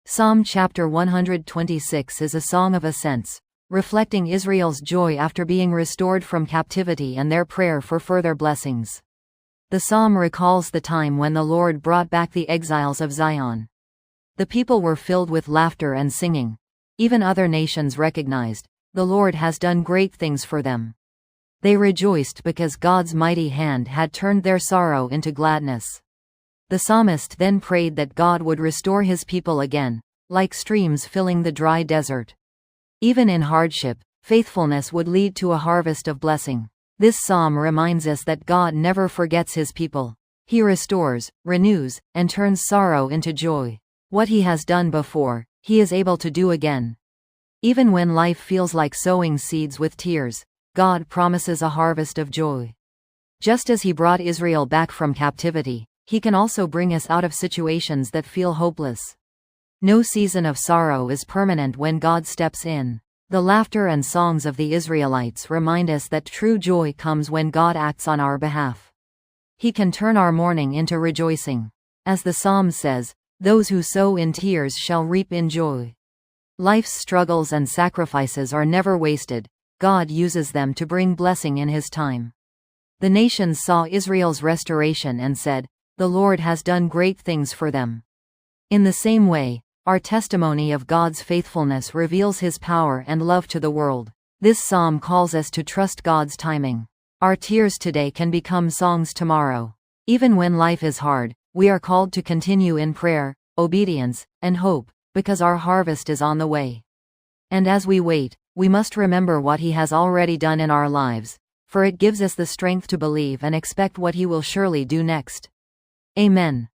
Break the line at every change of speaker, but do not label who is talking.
Psalm chapter 126 is a song of ascents, reflecting Israel's joy after being restored from captivity and their prayer for further blessings. The psalm recalls the time when the Lord brought back the exiles of Zion. The people were filled with laughter and singing. Even other nations recognized, the Lord has done great things for them. They rejoiced because God's mighty hand had turned their sorrow into gladness. The psalmist then prayed that God would restore his people again, like streams filling the dry desert. Even in hardship, faithfulness would lead to a harvest of blessing. This psalm reminds us that God never forgets his people. He restores, renews, and turns sorrow into joy. What he has done before, he is able to do again. Even when life feels like sowing seeds with tears, God promises a harvest of joy. Just as he brought Israel back from captivity, he can also bring us out of situations that feel hopeless. No season of sorrow is permanent when God steps in. The laughter and songs of the Israelites remind us that true joy comes when God acts on our behalf. He can turn our mourning into rejoicing. As the psalm says, "Those who sow in tears shall reap in joy." Life's struggles and sacrifices are never wasted. God uses them to bring blessing in his time. The nations saw Israel's restoration and said, "The Lord has done great things for them." In the same way, our testimony of God's faithfulness reveals his power and love to the world. This psalm calls us to trust God's timing. Our tears today can become songs tomorrow. Even when life is hard, we are called to continue in prayer, obedience, and hope, because our harvest is on the way. And as we wait, we must remember what he has already done in our lives, for it gives us the strength to believe and expect what he will surely do next. Amen.